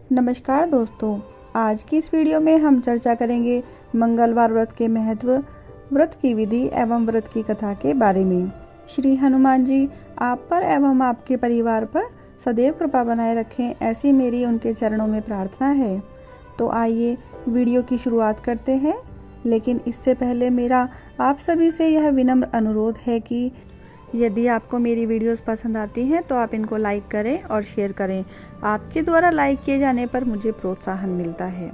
नमस्कार दोस्तों, आज की इस वीडियो में हम चर्चा करेंगे मंगलवार व्रत के महत्व, व्रत की विधि एवं व्रत की कथा के बारे में। श्री हनुमान जी आप पर एवं आपके परिवार पर सदैव कृपा बनाए रखें, ऐसी मेरी उनके चरणों में प्रार्थना है। तो आइए वीडियो की शुरुआत करते हैं, लेकिन इससे पहले मेरा आप सभी से यह विनम्र अनुरोध है कि यदि आपको मेरी वीडियोस पसंद आती हैं तो आप इनको लाइक करें और शेयर करें। आपके द्वारा लाइक किए जाने पर मुझे प्रोत्साहन मिलता है।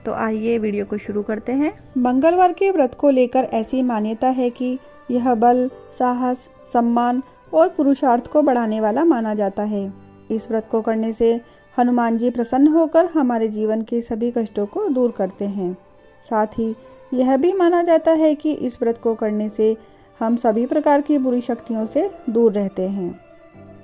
तो आइए वीडियो को शुरू करते हैं। मंगलवार के व्रत को लेकर ऐसी मान्यता है कि यह बल, साहस, सम्मान और पुरुषार्थ को बढ़ाने वाला माना जाता है। इस व्रत को करने से हनुमान जी प्रसन्न होकर हमारे जीवन के सभी कष्टों को दूर करते हैं। साथ ही यह भी माना जाता है कि इस व्रत को करने से हम सभी प्रकार की बुरी शक्तियों से दूर रहते हैं।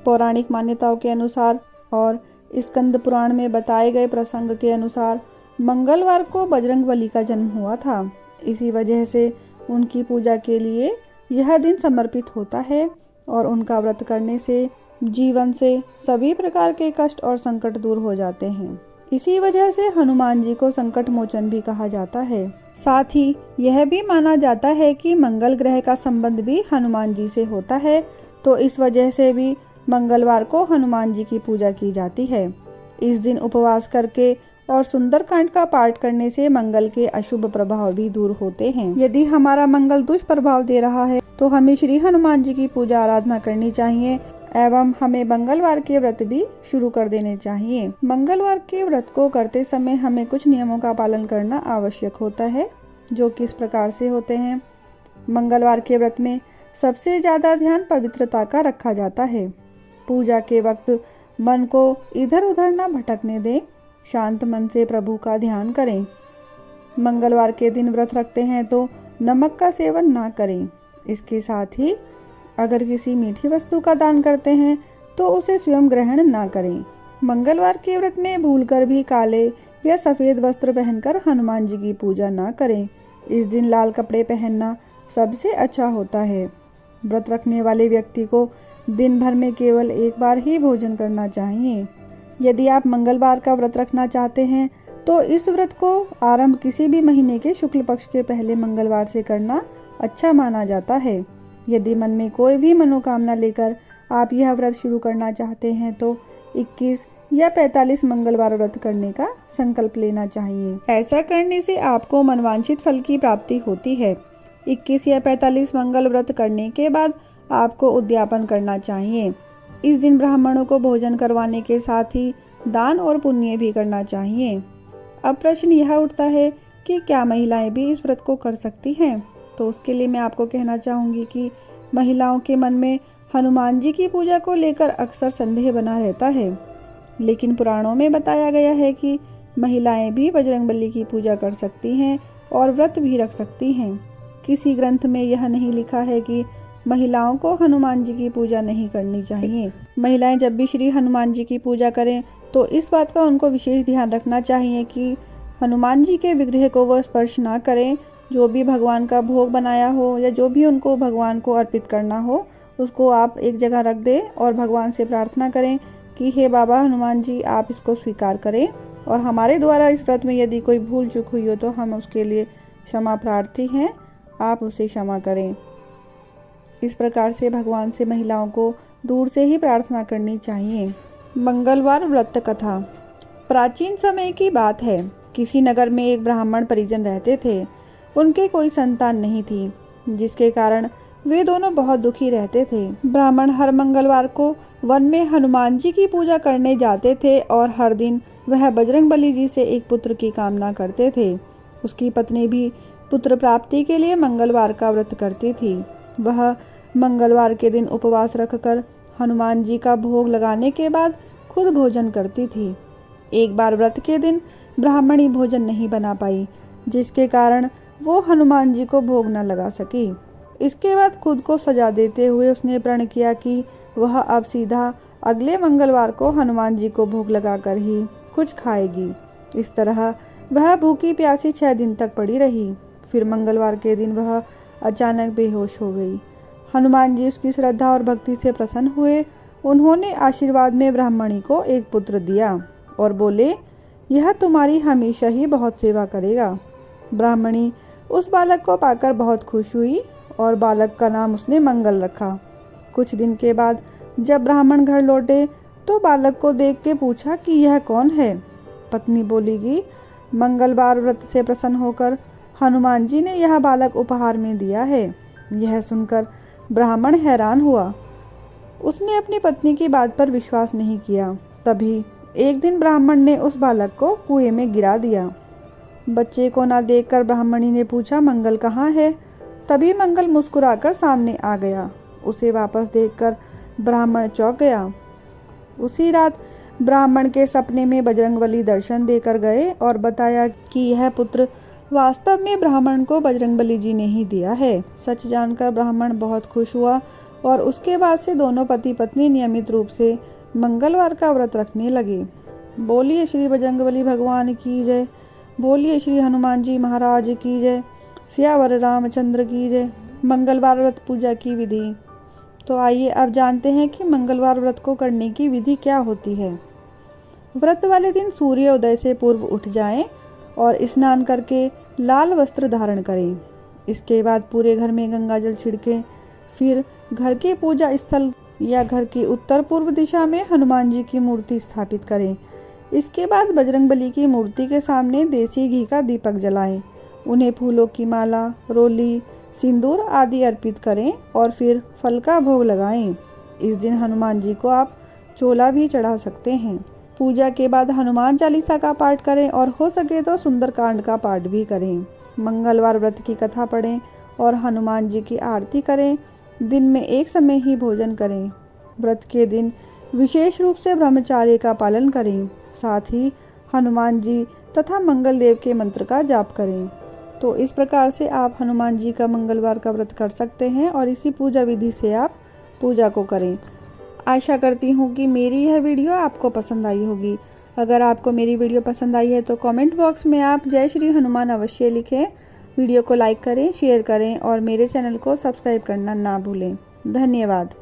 पौराणिक मान्यताओं के अनुसार और स्कंद पुराण में बताए गए प्रसंग के अनुसार मंगलवार को बजरंगबली का जन्म हुआ था। इसी वजह से उनकी पूजा के लिए यह दिन समर्पित होता है और उनका व्रत करने से जीवन से सभी प्रकार के कष्ट और संकट दूर हो जाते हैं। इसी वजह से हनुमान जी को संकट मोचन भी कहा जाता है। साथ ही यह भी माना जाता है कि मंगल ग्रह का संबंध भी हनुमान जी से होता है, तो इस वजह से भी मंगलवार को हनुमान जी की पूजा की जाती है। इस दिन उपवास करके और सुंदरकांड का पाठ करने से मंगल के अशुभ प्रभाव भी दूर होते हैं। यदि हमारा मंगल दुष्प्रभाव दे रहा है तो हमें श्री हनुमान जी की पूजा आराधना करनी चाहिए एवं हमें मंगलवार के व्रत भी शुरू कर देने चाहिए। मंगलवार के व्रत को करते समय हमें कुछ नियमों का पालन करना आवश्यक होता है, जो किस प्रकार से होते हैं। मंगलवार के व्रत में सबसे ज्यादा ध्यान पवित्रता का रखा जाता है। पूजा के वक्त मन को इधर उधर न भटकने दें, शांत मन से प्रभु का ध्यान करें। मंगलवार के दिन व्रत रखते हैं तो नमक का सेवन ना करें। इसके साथ ही अगर किसी मीठी वस्तु का दान करते हैं तो उसे स्वयं ग्रहण ना करें। मंगलवार के व्रत में भूलकर भी काले या सफ़ेद वस्त्र पहनकर हनुमान जी की पूजा ना करें। इस दिन लाल कपड़े पहनना सबसे अच्छा होता है। व्रत रखने वाले व्यक्ति को दिन भर में केवल एक बार ही भोजन करना चाहिए। यदि आप मंगलवार का व्रत रखना चाहते हैं तो इस व्रत को आरंभ किसी भी महीने के शुक्ल पक्ष के पहले मंगलवार से करना अच्छा माना जाता है। यदि मन में कोई भी मनोकामना लेकर आप यह व्रत शुरू करना चाहते हैं तो 21 या 45 मंगलवार व्रत करने का संकल्प लेना चाहिए। ऐसा करने से आपको मनवांछित फल की प्राप्ति होती है। 21 या 45 मंगल व्रत करने के बाद आपको उद्यापन करना चाहिए। इस दिन ब्राह्मणों को भोजन करवाने के साथ ही दान और पुण्य भी करना चाहिए। अब प्रश्न यह उठता है कि क्या महिलाएं भी इस व्रत को कर सकती हैं? तो उसके लिए मैं आपको कहना चाहूँगी कि महिलाओं के मन में हनुमान जी की पूजा को लेकर अक्सर संदेह बना रहता है, लेकिन पुराणों में बताया गया है कि महिलाएं भी बजरंगबली की पूजा कर सकती हैं और व्रत भी रख सकती हैं। किसी ग्रंथ में यह नहीं लिखा है कि महिलाओं को हनुमान जी की पूजा नहीं करनी चाहिए। महिलाएं जब भी श्री हनुमान जी की पूजा करें तो इस बात का उनको विशेष ध्यान रखना चाहिए कि हनुमान जी के विग्रह को वह स्पर्श ना करें। जो भी भगवान का भोग बनाया हो या जो भी उनको भगवान को अर्पित करना हो उसको आप एक जगह रख दें और भगवान से प्रार्थना करें कि हे बाबा हनुमान जी, आप इसको स्वीकार करें और हमारे द्वारा इस व्रत में यदि कोई भूल चूक हुई हो तो हम उसके लिए क्षमा प्रार्थी हैं, आप उसे क्षमा करें। इस प्रकार से भगवान से महिलाओं को दूर से ही प्रार्थना करनी चाहिए। मंगलवार व्रत कथा। प्राचीन समय की बात है। किसी नगर में एक ब्राह्मण परिजन रहते थे। उनके कोई संतान नहीं थी, जिसके कारण वे दोनों बहुत दुखी रहते थे। ब्राह्मण हर मंगलवार को वन में हनुमान जी की पूजा करने जाते थे और हर दिन वह बजरंगबली जी से एक पुत्र की कामना करते थे। उसकी पत्नी भी पुत्र प्राप्ति के लिए मंगलवार का व्रत करती थी। वह मंगलवार के दिन उपवास रखकर हनुमान जी का भोग लगाने के बाद खुद भोजन करती थी। एक बार व्रत के दिन ब्राह्मणी भोजन नहीं बना पाई, जिसके कारण वो हनुमान जी को भोग न लगा सकी। इसके बाद खुद को सजा देते हुए उसने प्रण किया कि वह अब सीधा अगले मंगलवार को हनुमान जी को भोग लगाकर ही कुछ खाएगी। इस तरह वह भूखी प्यासी 6 दिन तक पड़ी रही। फिर मंगलवार के दिन वह अचानक बेहोश हो गई। हनुमान जी उसकी श्रद्धा और भक्ति से प्रसन्न हुए। उन्होंने आशीर्वाद में ब्राह्मणी को एक पुत्र दिया और बोले, यह तुम्हारी हमेशा ही बहुत सेवा करेगा। ब्राह्मणी उस बालक को पाकर बहुत खुश हुई और बालक का नाम उसने मंगल रखा। कुछ दिन के बाद जब ब्राह्मण घर लौटे तो बालक को देख के पूछा कि यह कौन है। पत्नी बोली कि मंगलवार व्रत से प्रसन्न होकर हनुमान जी ने यह बालक उपहार में दिया है। यह सुनकर ब्राह्मण हैरान हुआ। उसने अपनी पत्नी की बात पर विश्वास नहीं किया। तभी एक दिन ब्राह्मण ने उस बालक को कुएं में गिरा दिया। बच्चे को ना देखकर ब्राह्मणी ने पूछा, मंगल कहाँ है? तभी मंगल मुस्कुराकर सामने आ गया। उसे वापस देखकर ब्राह्मण चौंक गया। उसी रात ब्राह्मण के सपने में बजरंगबली दर्शन देकर गए और बताया कि यह पुत्र वास्तव में ब्राह्मण को बजरंगबली जी ने ही दिया है। सच जानकर ब्राह्मण बहुत खुश हुआ और उसके बाद से दोनों पति पत्नी नियमित रूप से मंगलवार का व्रत रखने लगे। बोलिए श्री बजरंगबली भगवान की जय। बोलिए श्री हनुमान जी महाराज की जय। सियावर रामचंद्र की जय। मंगलवार व्रत पूजा की विधि। तो आइए अब जानते हैं कि मंगलवार व्रत को करने की विधि क्या होती है। व्रत वाले दिन सूर्योदय से पूर्व उठ जाएं और स्नान करके लाल वस्त्र धारण करें। इसके बाद पूरे घर में गंगा जल छिड़कें। फिर घर के पूजा स्थल या घर की उत्तर पूर्व दिशा में हनुमान जी की मूर्ति स्थापित करें। इसके बाद बजरंगबली की मूर्ति के सामने देसी घी का दीपक जलाएं। उन्हें फूलों की माला, रोली, सिंदूर आदि अर्पित करें और फिर फल का भोग लगाएं। इस दिन हनुमान जी को आप चोला भी चढ़ा सकते हैं। पूजा के बाद हनुमान चालीसा का पाठ करें और हो सके तो सुंदरकांड का पाठ भी करें। मंगलवार व्रत की कथा पढ़ें और हनुमान जी की आरती करें। दिन में एक समय ही भोजन करें। व्रत के दिन विशेष रूप से ब्रह्मचार्य का पालन करें। साथ ही हनुमान जी तथा मंगल देव के मंत्र का जाप करें। तो इस प्रकार से आप हनुमान जी का मंगलवार का व्रत कर सकते हैं और इसी पूजा विधि से आप पूजा को करें। आशा करती हूँ कि मेरी यह वीडियो आपको पसंद आई होगी। अगर आपको मेरी वीडियो पसंद आई है तो कमेंट बॉक्स में आप जय श्री हनुमान अवश्य लिखें। वीडियो को लाइक करें, शेयर करें और मेरे चैनल को सब्सक्राइब करना ना भूलें। धन्यवाद।